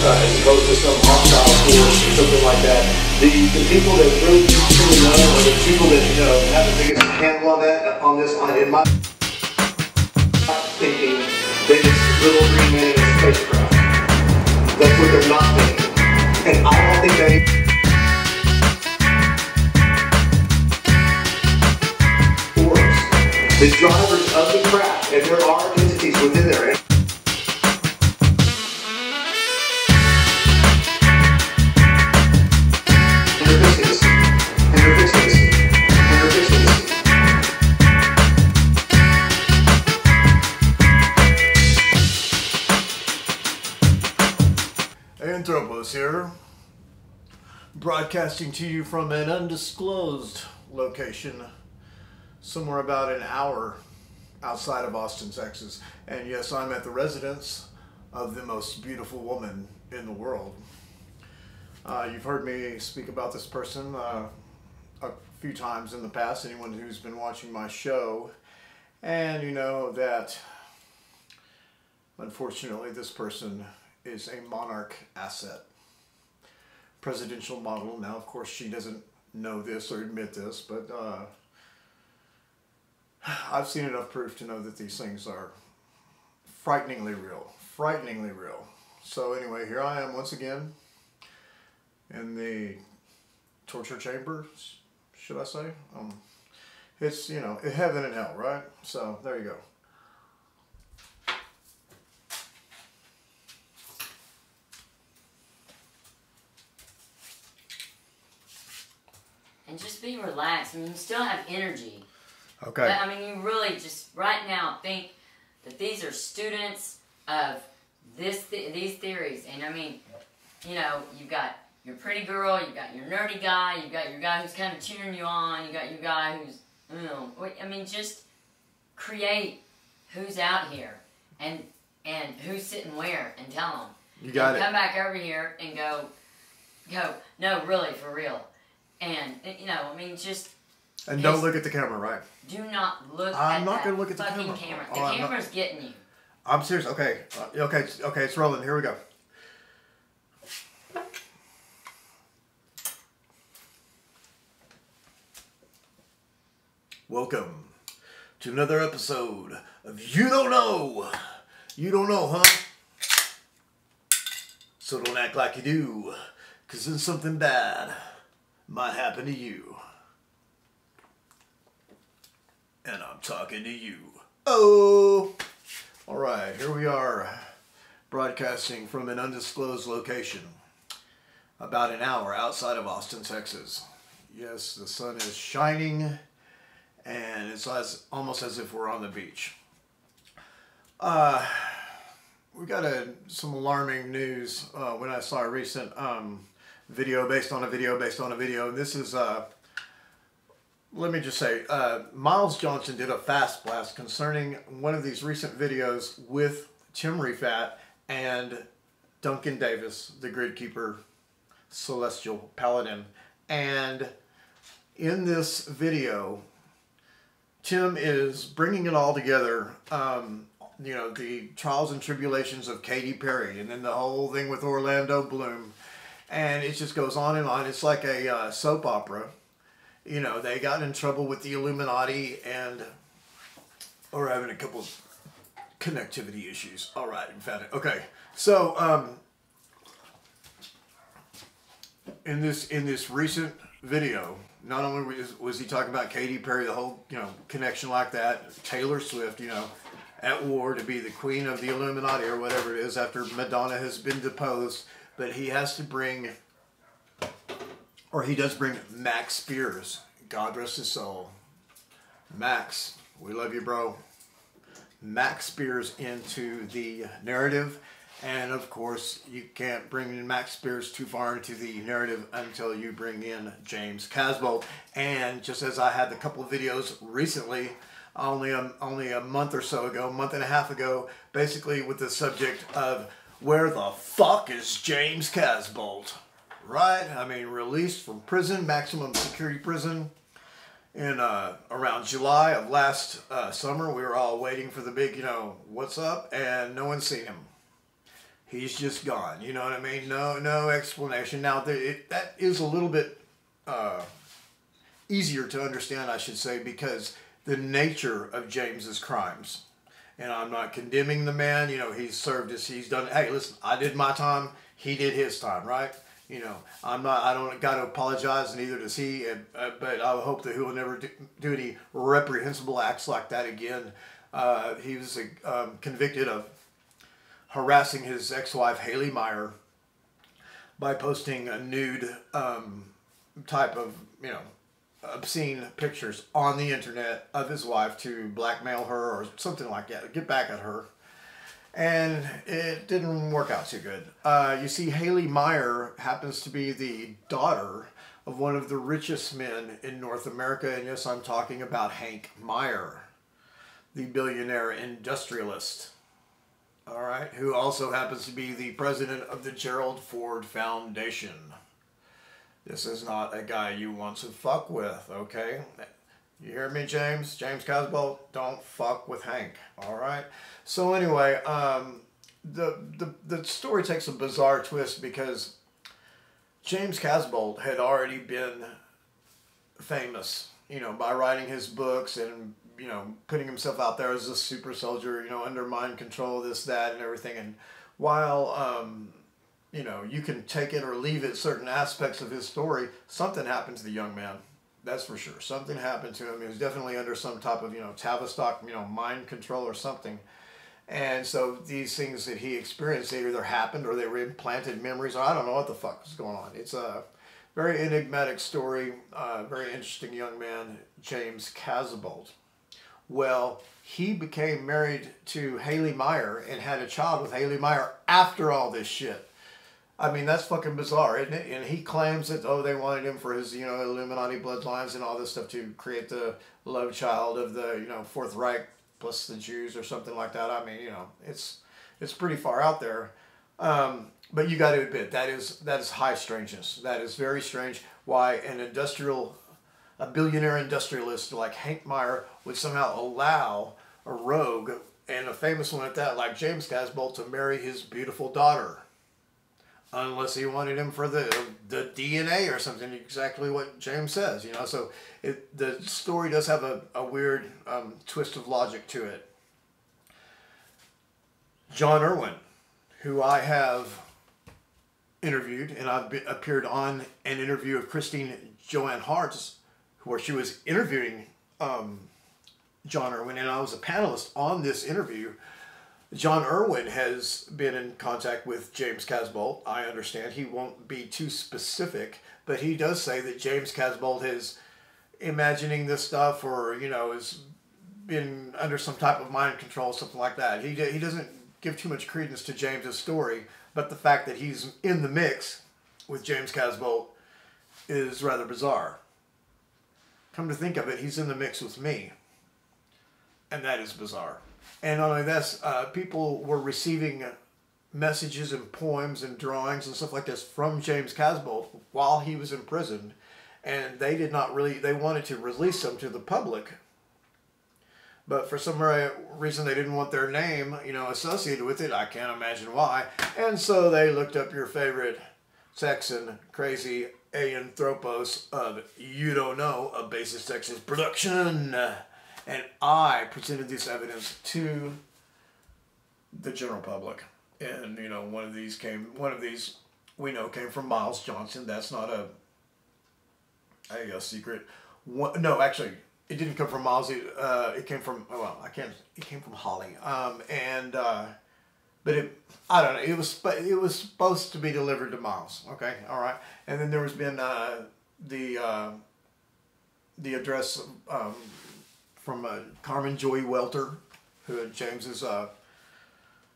As opposed to some hostile force or something like that. The people that really truly know, or the people that have the biggest handle on that, on this, in my thinking, that it's little green men in a spacecraft. That's what they're not thinking. And I don't think that works. The drivers of the craft, and there are entities within there. Thropos here, broadcasting to you from an undisclosed location somewhere about an hour outside of Austin, Texas. And yes, I'm at the residence of the most beautiful woman in the world. You've heard me speak about this person a few times in the past, anyone who's been watching my show, and you know that unfortunately this person is a monarch asset, presidential model. Now, of course, she doesn't know this or admit this, but I've seen enough proof to know that these things are frighteningly real, frighteningly real. So anyway, here I am once again in the torture chamber, should I say? It's, heaven and hell, right? So there you go. And just be relaxed. I mean, you still have energy. Okay. But, I mean, you really just, right now, think that these are students of these theories. And, I mean, you've got your pretty girl, you've got your nerdy guy, you've got your guy who's kind of cheering you on, you got your guy who's, I mean, just create who's out here and who's sitting where and tell them. You got it. Come back over here and go, no, really, for real. And, I mean, just... And don't look at the camera, right? Do not look I'm at not going to that look at the fucking camera. The camera's getting you. I'm serious. Okay. Okay, it's rolling. Here we go. Welcome to another episode of You Don't Know. You don't know, huh? So don't act like you do, because then something bad might happen to you. And I'm talking to you. Oh! Alright, here we are, broadcasting from an undisclosed location, about an hour outside of Austin, Texas. Yes, the sun is shining, and it's almost as if we're on the beach. We got some alarming news when I saw a recent video based on a video based on a video. And this is, let me just say, Miles Johnston did a fast blast concerning one of these recent videos with Tim Rifat and Duncan Davis, the Grid Keeper, Celestial Paladin. And in this video, Tim is bringing it all together, the trials and tribulations of Katy Perry, and then the whole thing with Orlando Bloom. And it just goes on and on. It's like a soap opera. They got in trouble with the Illuminati and are having a couple of connectivity issues. All right, we found it. Okay, so in this recent video, not only was he talking about Katy Perry, the whole connection like that, Taylor Swift, at war to be the queen of the Illuminati or whatever it is after Madonna has been deposed, but he has to bring, or he does bring Max Spiers, God rest his soul. Max, we love you, bro. Max Spiers into the narrative, and of course you can't bring in Max Spiers too far into the narrative until you bring in James Casbolt. And just as I had a couple of videos recently only a month or so ago, month and a half ago, basically with the subject of where the fuck is James Casbolt, right? I mean, released from prison, maximum security prison, in around July of last summer. We were all waiting for the big, what's up, and no one's seen him. He's just gone. You know what I mean? No explanation. Now, that is a little bit easier to understand, I should say, because the nature of James's crimes. And I'm not condemning the man. He's done. Hey, listen, I did my time. He did his time, right? I don't got to apologize, neither does he. But I hope that he will never do any reprehensible acts like that again. He was convicted of harassing his ex-wife Haley Meyer by posting a nude type of obscene pictures on the internet of his wife to blackmail her or something like that, get back at her, and it didn't work out too good. You see, Haley Meyer happens to be the daughter of one of the richest men in North America, and yes, I'm talking about Hank Meyer, the billionaire industrialist. All right, who also happens to be the president of the Gerald Ford Foundation. This is not a guy you want to fuck with, okay? You hear me, James? James Casbolt, don't fuck with Hank, all right? So anyway, the story takes a bizarre twist because James Casbolt had already been famous, by writing his books and putting himself out there as a super soldier, under mind control, this, that, and everything. And while, you can take it or leave it, certain aspects of his story, something happened to the young man. That's for sure. Something happened to him. He was definitely under some type of, Tavistock, mind control or something. And so these things that he experienced, they either happened or they were implanted memories, or I don't know what the fuck is going on. It's a very enigmatic story, very interesting young man, James Casbolt. Well, he became married to Haley Meyer and had a child with Haley Meyer after all this shit. I mean, that's fucking bizarre, isn't it? And he claims that, they wanted him for his, Illuminati bloodlines and all this stuff to create the love child of the, Fourth Reich plus the Jews or something like that. I mean, it's pretty far out there. But you got to admit, that is high strangeness. That is very strange. Why a billionaire industrialist like Hank Meyer would somehow allow a rogue, and a famous one at that, like James Casbolt, to marry his beautiful daughter. Unless he wanted him for the DNA or something, exactly what James says, So the story does have a weird twist of logic to it. John Urwin, who I have interviewed, and I've appeared on an interview of Christine Joanne Hart's, where she was interviewing John Urwin, and I was a panelist on this interview. John Urwin has been in contact with James Casbolt. I understand he won't be too specific, but he does say that James Casbolt is imagining this stuff, or has been under some type of mind control, something like that. He doesn't give too much credence to James's story, but the fact that he's in the mix with James Casbolt is rather bizarre. Come to think of it, he's in the mix with me, and that is bizarre. And not only this, people were receiving messages and poems and drawings and stuff like this from James Casbolt while he was in prison, and they wanted to release them to the public, but for some reason they didn't want their name, associated with it. I can't imagine why. And so they looked up your favorite Texan, crazy Ayin Thropos of You Don't Know, a Basis Texas production. And I presented this evidence to the general public. And, one of these we know came from Miles Johnston. That's not a secret. No, actually, it didn't come from Miles. It came from, it came from Holly. But I don't know. It was supposed to be delivered to Miles. Okay, all right. And then there has been the address from Carmen Joy Welter, who had James's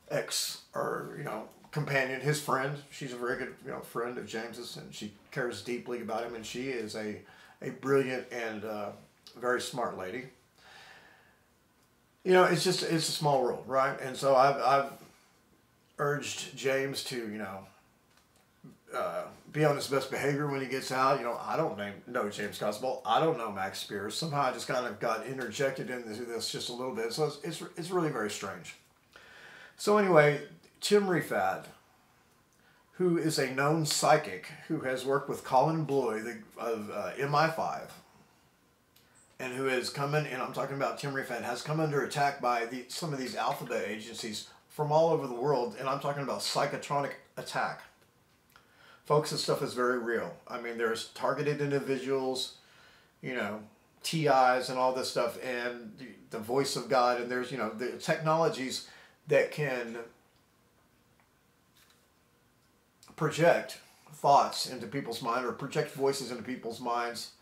ex or companion, his friend. She's a very good friend of James's, and she cares deeply about him. And she is a brilliant and very smart lady. you know, it's a small world, right? And so I've urged James to, you know, be on his best behavior when he gets out. You know, I don't know James Casbolt. I don't know Max Spiers. Somehow I just kind of got interjected into this just a little bit. So it's really very strange. So anyway, Tim Rifat, who is a known psychic who has worked with Colin Bloy of MI5, and who has come in, and I'm talking about Tim Rifat, has come under attack by some of these alphabet agencies from all over the world, and I'm talking about psychotronic attack. Folks, this stuff is very real. I mean, there's targeted individuals, you know, TIs and all this stuff, and the voice of God, and there's, you know, the technologies that can project thoughts into people's mind, or project voices into people's minds,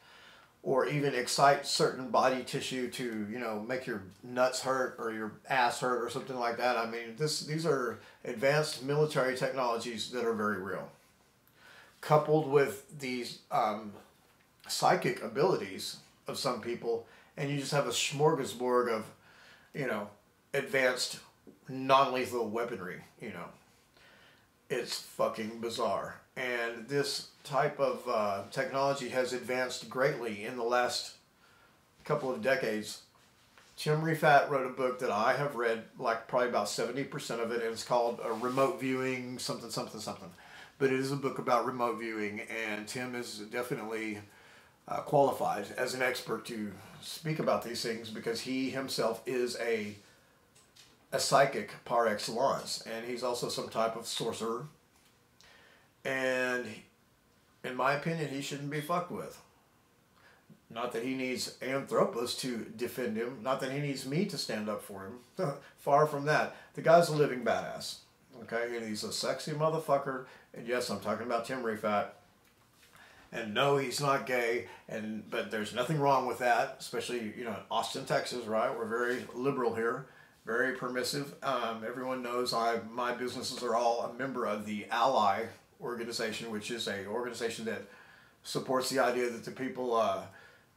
or even excite certain body tissue to, you know, make your nuts hurt or your ass hurt or something like that. I mean, these are advanced military technologies that are very real. Coupled with these psychic abilities of some people, and you just have a smorgasbord of, you know, advanced non-lethal weaponry, you know. It's fucking bizarre. And this type of technology has advanced greatly in the last couple of decades. Tim Rifat wrote a book that I have read, like probably about 70% of it, and it's called Remote Viewing something something something. But it is a book about remote viewing, and Tim is definitely qualified as an expert to speak about these things, because he himself is a psychic par excellence, and he's also some type of sorcerer. And in my opinion, he shouldn't be fucked with. Not that he needs Thropos to defend him, not that he needs me to stand up for him. Far from that. The guy's a living badass. Okay, and he's a sexy motherfucker. And yes, I'm talking about Tim Rifat. And no, he's not gay. But there's nothing wrong with that, especially, you know, in Austin, Texas, right? We're very liberal here, very permissive. Everyone knows my businesses are all a member of the Ally organization, which is a organization that supports the idea that the people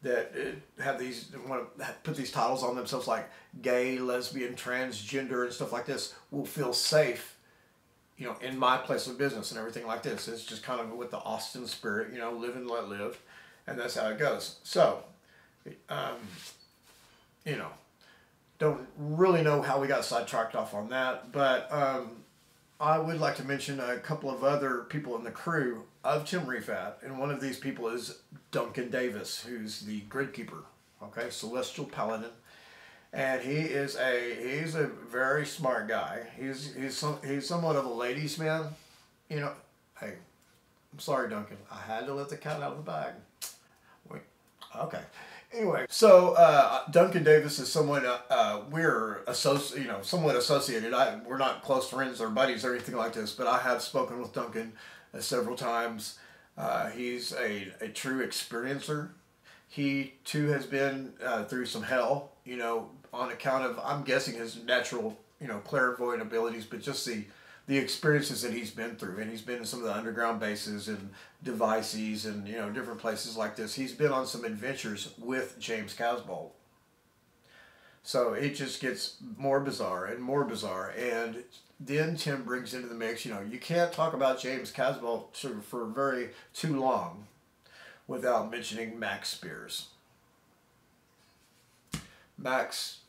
that have these, want to put these titles on themselves, like gay, lesbian, transgender, and stuff like this, will feel safe, you know, in my place of business and everything like this. It's just kind of with the Austin spirit, you know, live and let live, and that's how it goes. So, you know, don't really know how we got sidetracked off on that, but I would like to mention a couple of other people in the crew of Tim Rifat, and one of these people is Duncan Davis, who's the grid keeper, okay, celestial paladin. And he's a very smart guy. He's somewhat of a ladies' man, you know. Hey, I'm sorry, Duncan. I had to let the cat out of the bag. Wait, okay. Anyway, so Duncan Davis is someone we're somewhat associated. We're not close friends or buddies or anything like this, but I have spoken with Duncan several times. He's a true experiencer. He too has been through some hell, you know, on account of, I'm guessing, his natural, you know, clairvoyant abilities, but just the experiences that he's been through. And he's been in some of the underground bases and devices and, you know, different places like this. He's been on some adventures with James Casbolt. So it just gets more bizarre and more bizarre. And then Tim brings into the mix, you know, you can't talk about James Casbolt for very too long without mentioning Max Spiers. Max,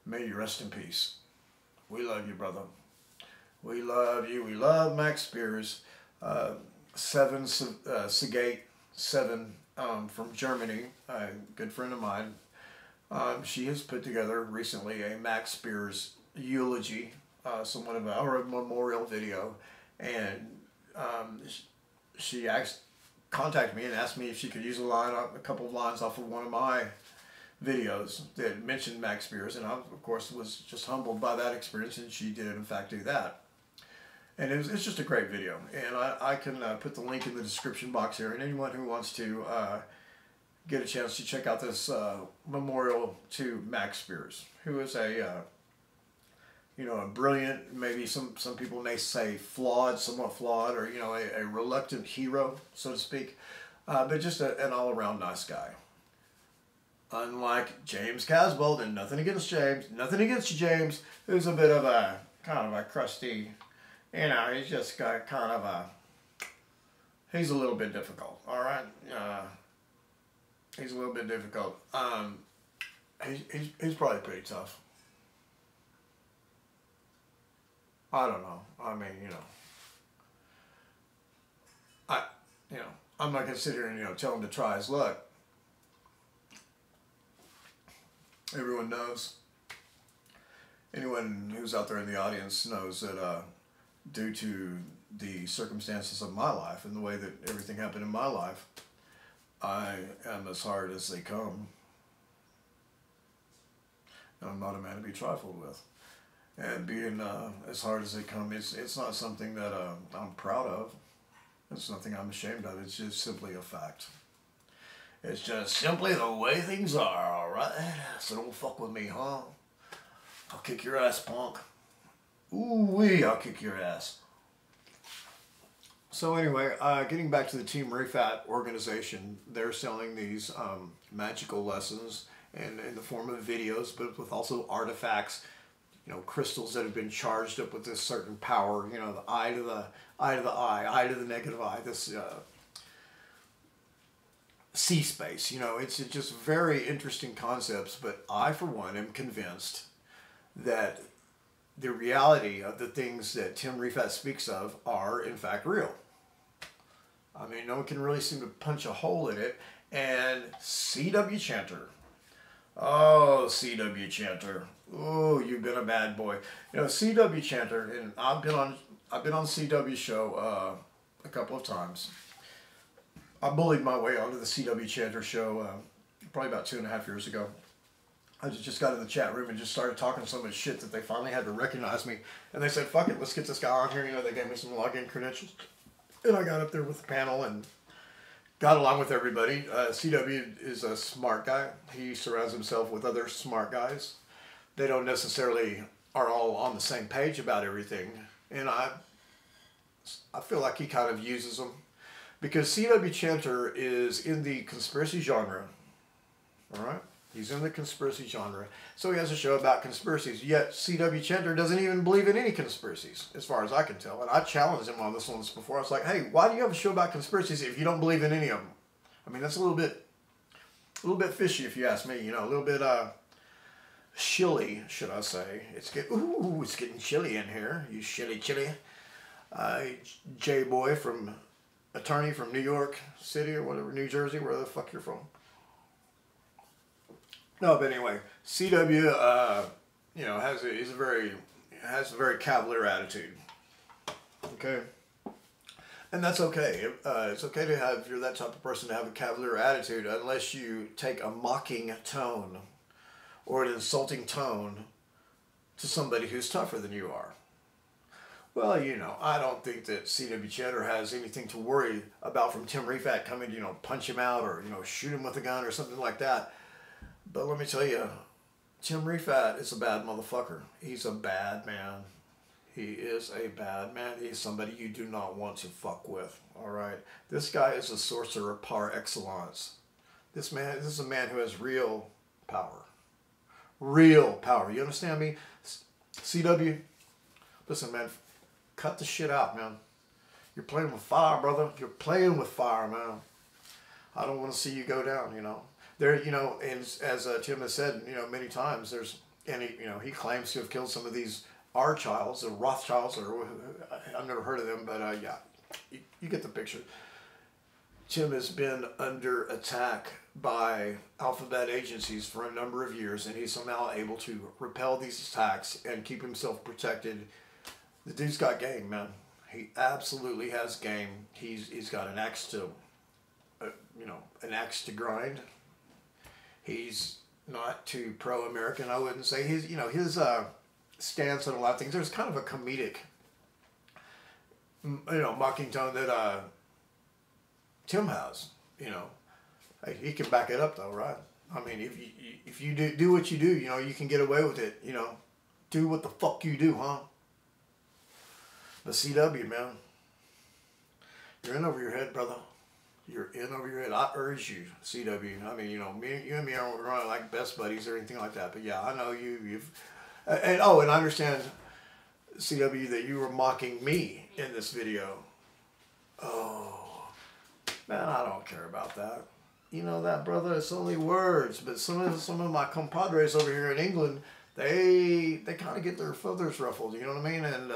may you rest in peace. We love you, brother. We love you. We love Max Spiers. Seven Segate, from Germany, a good friend of mine. She has put together recently a Max Spiers eulogy, somewhat of a memorial video, and she contacted me and asked me if she could use a couple of lines off of one of my videos that mentioned Max Spiers, and I, of course, was just humbled by that experience, and she did, in fact, do that. And it's just a great video, and I can put the link in the description box here, and anyone who wants to get a chance to check out this memorial to Max Spiers, who is a brilliant, maybe some people may say somewhat flawed, or, you know, a reluctant hero, so to speak, but just an all-around nice guy. unlike James Casbolt, and nothing against James, nothing against James, who's a bit of a, kind of a crusty, you know, he's just got kind of a, he's a little bit difficult, alright? He's a little bit difficult. He's probably pretty tough. I don't know. I mean, you know. I'm not going to sit here and, you know, tell him to try his luck. Everyone knows. Anyone who's out there in the audience knows that due to the circumstances of my life and the way that everything happened in my life, I am as hard as they come. And I'm not a man to be trifled with. And being as hard as they come, it's not something that I'm proud of. It's nothing I'm ashamed of. It's just simply a fact. It's just simply the way things are, alright? So don't fuck with me, huh? I'll kick your ass, punk. Ooh-wee, I'll kick your ass. So anyway, getting back to the Team Rifat organization, they're selling these magical lessons and in the form of videos, but with also artifacts, you know, crystals that have been charged up with this certain power, you know, the eye to the eye to the negative eye, this sea space, you know, it's just very interesting concepts, but I, for one, am convinced that the reality of the things that Tim Rifat speaks of are, in fact, real. I mean, no one can really seem to punch a hole in it, and W Chanter. Oh, W Chanter. Oh, you've been a bad boy. You know, W Chanter, and I've been on CW show a couple of times. I bullied my way onto the W Chanter show probably about 2.5 years ago. I just got in the chat room and just started talking so much shit that they finally had to recognize me. And they said, fuck it, let's get this guy on here. You know, they gave me some login credentials. And I got up there with the panel and got along with everybody. CW is a smart guy. He surrounds himself with other smart guys. They don't necessarily are all on the same page about everything. And I feel like he kind of uses them. Because W Chanter is in the conspiracy genre. Alright? He's in the conspiracy genre. So he has a show about conspiracies. Yet W Chanter doesn't even believe in any conspiracies, as far as I can tell. And I challenged him on this once before. I was like, hey, why do you have a show about conspiracies if you don't believe in any of them? I mean, that's a little bit fishy if you ask me. You know, a little bit chilly, should I say. It's getting chilly in here. You chilly. J-boy attorney from New York City or whatever, New Jersey, where the fuck you're from. No, but anyway, CW, you know, has a very cavalier attitude. Okay, and that's okay. It's okay to have, if you're that type of person, to have a cavalier attitude, unless you take a mocking tone or an insulting tone to somebody who's tougher than you are. Well, you know, I don't think that W Chanter has anything to worry about from Tim Rifat coming to, you know, punch him out or, you know, shoot him with a gun or something like that. But let me tell you, Tim Rifat is a bad motherfucker. He's a bad man. He is a bad man. He's somebody you do not want to fuck with, all right? This guy is a sorcerer par excellence. This is a man who has real power. Real power. You understand me? CW, listen, man, cut the shit out, man. You're playing with fire, brother. You're playing with fire, man. I don't want to see you go down, you know. There, you know, and as Tim has said, you know, many times, he claims to have killed some of these Archilds, or Rothschilds, or I've never heard of them, but yeah, you get the picture. Tim has been under attack by alphabet agencies for a number of years, and he's somehow able to repel these attacks and keep himself protected. The dude's got game, man. He absolutely has game. He's got an axe to, an axe to grind. He's not too pro-American, I wouldn't say. His stance on a lot of things. There's kind of a comedic, mocking tone that Tim has. You know, hey, he can back it up though, right? I mean, if you do what you do, you know, you can get away with it. You know, do what the fuck you do, huh? But CW, man, you're in over your head, brother. You're in over your head. I urge you, CW. I mean, you and me aren't running like best buddies or anything like that. But yeah, I know you've, and I understand, CW, that you were mocking me in this video. Oh, man, I don't care about that. You know that, brother. It's only words. But some of my compadres over here in England, they kind of get their feathers ruffled. You know what I mean? And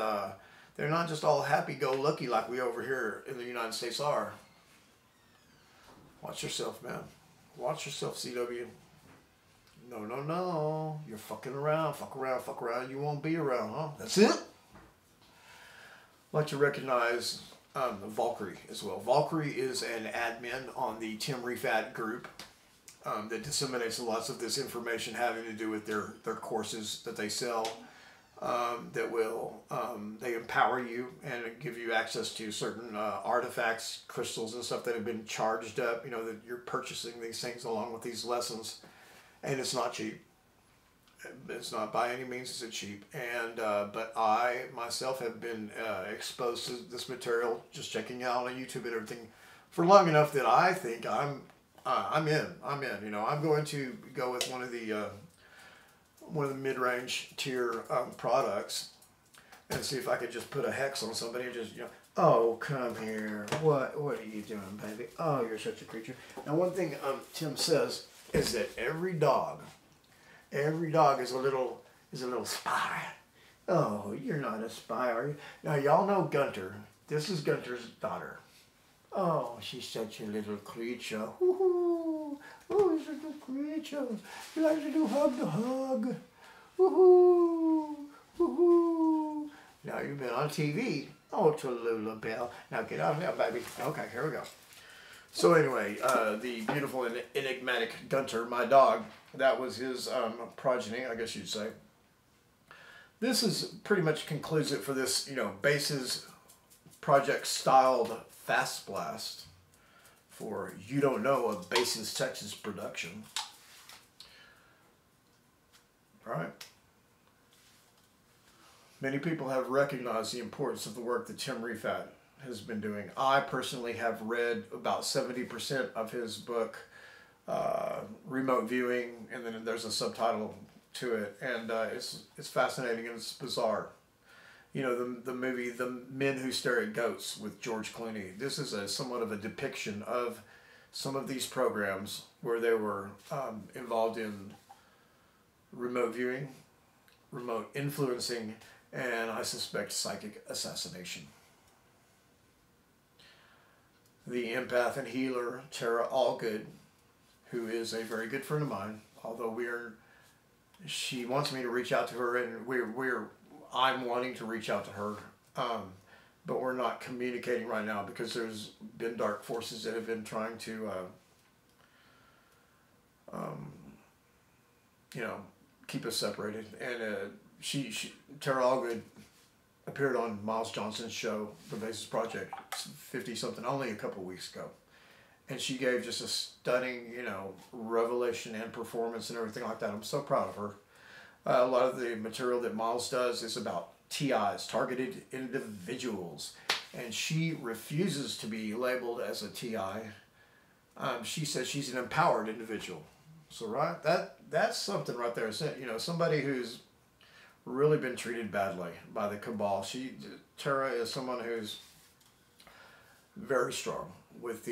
they're not just all happy-go-lucky like we over here in the United States are. Watch yourself, man. Watch yourself, CW. No, no, no. You're fucking around. Fuck around, fuck around. You won't be around, huh? That's it? I'd like to recognize Valkrye as well. Valkrye is an admin on the Tim Rifat group that disseminates lots of this information having to do with their courses that they sell. That will, they empower you and give you access to certain artifacts, crystals and stuff that have been charged up, you know, that you're purchasing these things along with these lessons. And it's not cheap. It's not by any means is it cheap. And, but I myself have been exposed to this material, just checking out on YouTube and everything for long enough that I think I'm in, you know. I'm going to go with one of the mid-range tier products and see if I could just put a hex on somebody and just, you know, oh, come here. What are you doing, baby? Oh, you're such a creature. Now, one thing Tim says is that every dog is a little spy. Oh, you're not a spy, are you? Now, y'all know Gunter. This is Gunter's daughter. Oh, she's such a little creature. Woohoo! Oh, such a creature. She likes to do hug to hug. Woohoo! Woohoo! Now you've been on TV. Oh, Tallulah Bell. Now get out of there, baby. Okay, here we go. So anyway, the beautiful and enigmatic Gunter, my dog, that was his progeny, I guess you'd say. This is pretty much concludes it for this, you know, Bases Project styled Fast Blast for You Don't Know, a Bases Texas production. All right. Many people have recognized the importance of the work that Tim Rifat has been doing. I personally have read about 70% of his book, Remote Viewing, and then there's a subtitle to it, and it's fascinating and it's bizarre. You know, the movie The Men Who Stare at Goats with George Clooney. This is somewhat of a depiction of some of these programs where they were involved in remote viewing, remote influencing, and I suspect psychic assassination. The empath and healer Tara Algood, who is a very good friend of mine, although she wants me to reach out to her, and I'm wanting to reach out to her, but we're not communicating right now because there's been dark forces that have been trying to, you know, keep us separated. And Tara Algood appeared on Miles Johnston's show, The Basis Project, 50-something, only a couple weeks ago. And she gave just a stunning, you know, revelation and performance and everything like that. I'm so proud of her. A lot of the material that Miles does is about TIs, targeted individuals. And she refuses to be labeled as a TI. She says she's an empowered individual. So, right, that's something right there. You know, somebody who's really been treated badly by the cabal. Tara is someone who's very strong with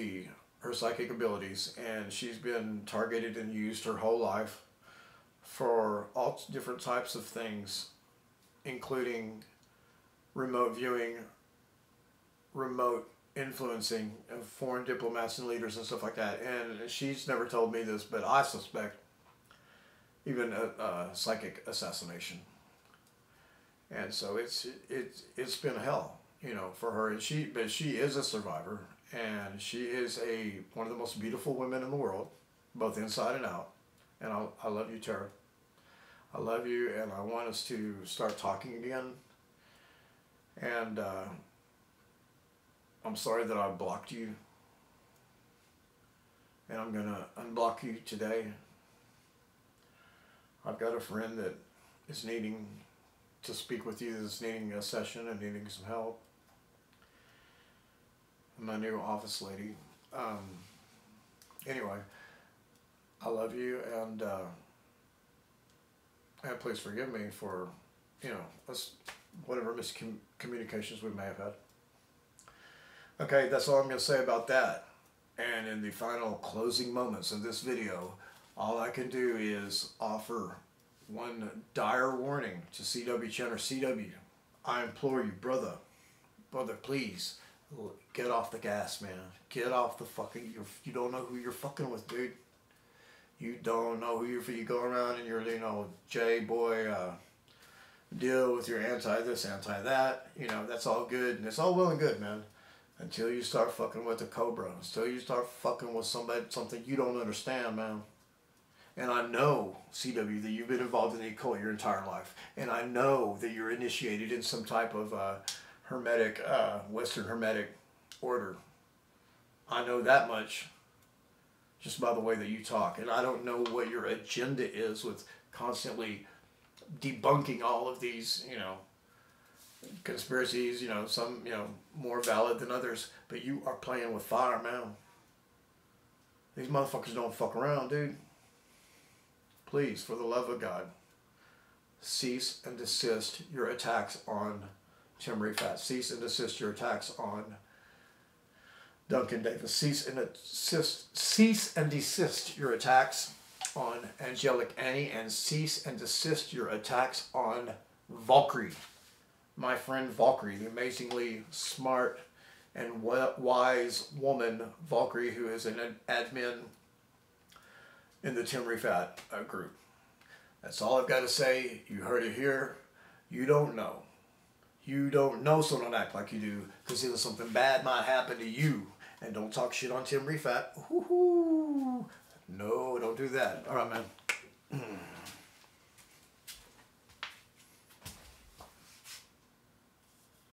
her psychic abilities, and she's been targeted and used her whole life for all different types of things, including remote viewing, remote influencing of foreign diplomats and leaders and stuff like that. And she's never told me this, but I suspect even a psychic assassination. And so it's been hell, you know, for her. And but she is a survivor, and she is one of the most beautiful women in the world, both inside and out. And I love you, Tara. I love you, and I want us to start talking again. And I'm sorry that I blocked you, and I'm gonna unblock you today. I've got a friend that is needing to speak with you, that's needing a session and needing some help. My new office lady. Anyway, I love you, and please forgive me for, you know, whatever miscommunications we may have had. Okay, that's all I'm going to say about that. And in the final closing moments of this video, all I can do is offer one dire warning to CW Chanter. CW, I implore you, brother, please, get off the gas, man. Get off the fucking, you don't know who you're fucking with, dude. You don't know who you go around and you're, you know, J-boy, deal with your anti-this, anti-that, you know, that's all good, and it's all well and good, man, until you start fucking with the Cobra, until you start fucking with something you don't understand, man. And I know, CW, that you've been involved in the occult your entire life, and I know that you're initiated in some type of hermetic, Western hermetic order. I know that much just by the way that you talk, and I don't know what your agenda is with constantly debunking all of these, you know, conspiracies, you know, some, you know, more valid than others, but you are playing with fire, man. These motherfuckers don't fuck around, dude. Please, for the love of God, cease and desist your attacks on Tim Rifat. Cease and desist your attacks on Duncan Davis. Cease and desist your attacks on Angelic Annie, and cease and desist your attacks on Valkrye. My friend Valkrye, the amazingly smart and wise woman Valkrye, who is an admin in the Tim Rifat group. That's all I've got to say. You heard it here. You don't know. You don't know, so don't act like you do, because either something bad might happen to you. And don't talk shit on Tim Rifat. No, don't do that. All right, man.